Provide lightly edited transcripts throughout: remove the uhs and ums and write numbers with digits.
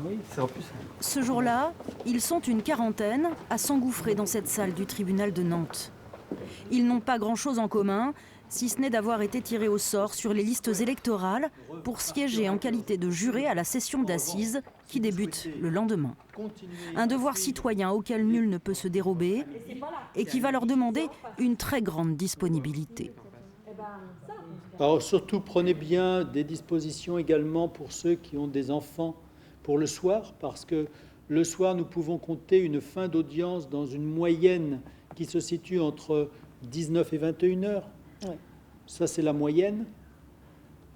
Oui, c'est en plus. Ce jour-là, ils sont une quarantaine à s'engouffrer dans cette salle du tribunal de Nantes. Ils n'ont pas grand-chose en commun, si ce n'est d'avoir été tirés au sort sur les listes électorales pour siéger en qualité de juré à la session d'assises qui débute le lendemain. Un devoir citoyen auquel nul ne peut se dérober et qui va leur demander une très grande disponibilité. Alors surtout, prenez bien des dispositions également pour ceux qui ont des enfants pour le soir, parce que le soir, nous pouvons compter une fin d'audience dans une moyenne qui se situe entre 19 et 21 heures. Ouais. Ça, c'est la moyenne.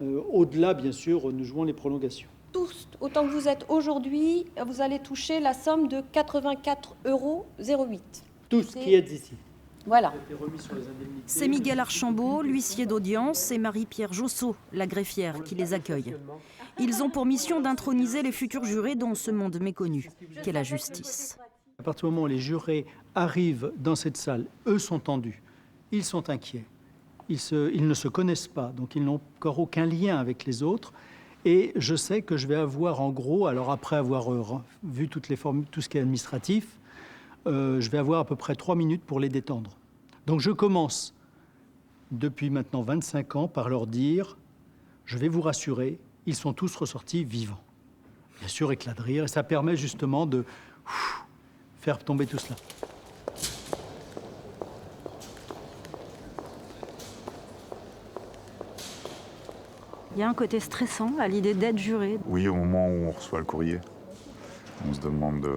Au-delà, bien sûr, nous jouons les prolongations. Tous, autant que vous êtes aujourd'hui, vous allez toucher la somme de 84,08 €. Tous qui êtes ici. Voilà. C'est Miguel Archambault, l'huissier d'audience, et Marie-Pierre Jossot, la greffière, qui les accueille. Ils ont pour mission d'introniser les futurs jurés dans ce monde méconnu qu'est la justice. À partir du moment où les jurés arrivent dans cette salle, eux sont tendus, ils sont inquiets, ils ne se connaissent pas, donc ils n'ont encore aucun lien avec les autres. Et je sais que je vais avoir en gros, alors après avoir vu toutes les formes, tout ce qui est administratif, je vais avoir à peu près 3 minutes pour les détendre. Donc je commence depuis maintenant 25 ans par leur dire, je vais vous rassurer, ils sont tous ressortis vivants. Bien sûr, éclat de rire, et ça permet justement de faire tomber tout cela. Il y a un côté stressant à l'idée d'être juré. Oui, au moment où on reçoit le courrier, on se demande...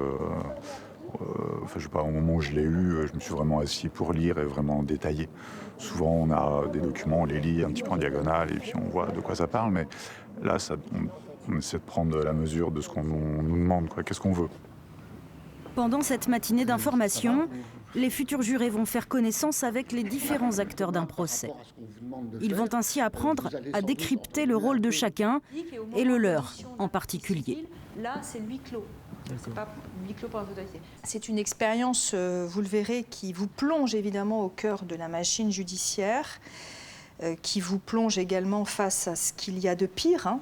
je sais pas, au moment où je l'ai eu, je me suis vraiment assis pour lire et vraiment détailler. Souvent, on a des documents, on les lit un petit peu en diagonale et puis on voit de quoi ça parle. Mais là, on essaie de prendre la mesure de ce qu'on nous demande, quoi. Qu'est-ce qu'on veut. Pendant cette matinée d'information, les futurs jurés vont faire connaissance avec les différents acteurs d'un procès. Ils vont ainsi apprendre à décrypter le rôle de chacun et le leur en particulier. Là, c'est le huis clos. C'est pas huis clos pour l'autorité. C'est une expérience, vous le verrez, qui vous plonge évidemment au cœur de la machine judiciaire, qui vous plonge également face à ce qu'il y a de pire,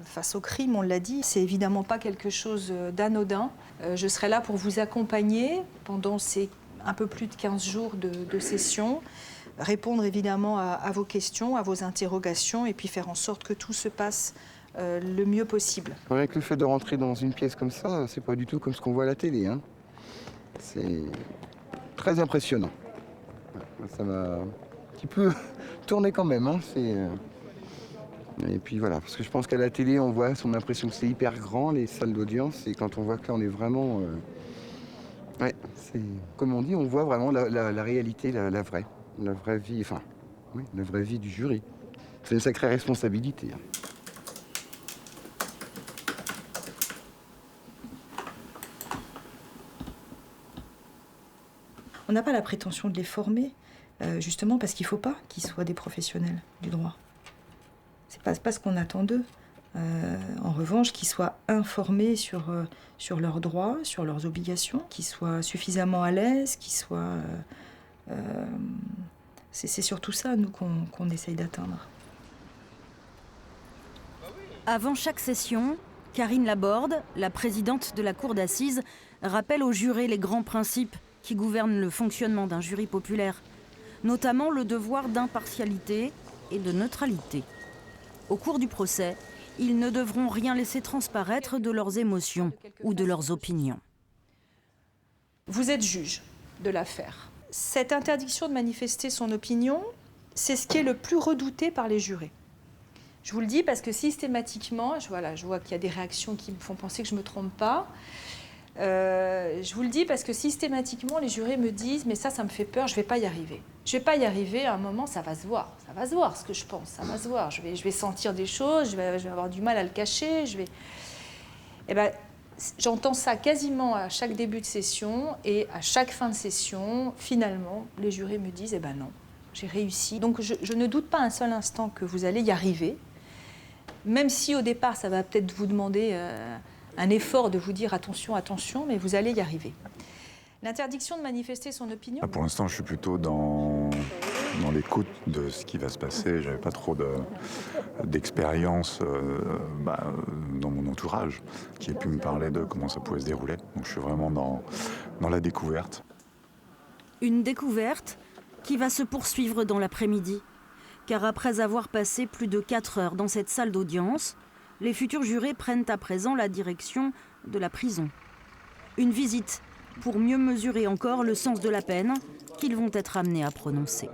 face au crime, on l'a dit. C'est évidemment pas quelque chose d'anodin. Je serai là pour vous accompagner pendant ces un peu plus de 15 jours de session, répondre évidemment à vos questions, à vos interrogations, et puis faire en sorte que tout se passe le mieux possible. Avec le fait de rentrer dans une pièce comme ça, c'est pas du tout comme ce qu'on voit à la télé. C'est très impressionnant. Ça m'a un petit peu tourné quand même. Et puis voilà, parce que je pense qu'à la télé, on voit son impression que c'est hyper grand, les salles d'audience, et quand on voit que là, on est vraiment... ouais, c'est comme on dit, on voit vraiment la réalité, la vraie vie, la vraie vie du jury. C'est une sacrée responsabilité. On n'a pas la prétention de les former, justement parce qu'il ne faut pas qu'ils soient des professionnels du droit. C'est pas ce qu'on attend d'eux. En revanche, qu'ils soient informés sur leurs droits, sur leurs obligations, qu'ils soient suffisamment à l'aise, qu'ils soient... c'est surtout ça, nous, qu'on essaye d'atteindre. Avant chaque session, Karine Laborde, la présidente de la cour d'assises, rappelle aux jurés les grands principes qui gouvernent le fonctionnement d'un jury populaire, notamment le devoir d'impartialité et de neutralité. Au cours du procès, ils ne devront rien laisser transparaître de leurs émotions ou de leurs opinions. Vous êtes juge de l'affaire. Cette interdiction de manifester son opinion, c'est ce qui est le plus redouté par les jurés. Je vous le dis parce que systématiquement, je vois qu'il y a des réactions qui me font penser que je ne me trompe pas. Je vous le dis parce que systématiquement, les jurés me disent « mais ça me fait peur, je ne vais pas y arriver. Je ne vais pas y arriver, à un moment, ça va se voir ce que je pense, ça va se voir. Je vais sentir des choses, je vais avoir du mal à le cacher. Eh ben, j'entends ça quasiment à chaque début de session et à chaque fin de session. Finalement, les jurés me disent « eh ben non, j'ai réussi ». Donc je ne doute pas un seul instant que vous allez y arriver, même si au départ, ça va peut-être vous demander... un effort de vous dire attention, attention, mais vous allez y arriver. L'interdiction de manifester son opinion... Pour l'instant, je suis plutôt dans dans l'écoute de ce qui va se passer. J'avais pas trop d'expérience dans mon entourage qui ait pu me parler de comment ça pouvait se dérouler. Donc je suis vraiment dans la découverte. Une découverte qui va se poursuivre dans l'après-midi. Car après avoir passé plus de 4 heures dans cette salle d'audience, les futurs jurés prennent à présent la direction de la prison. Une visite pour mieux mesurer encore le sens de la peine qu'ils vont être amenés à prononcer.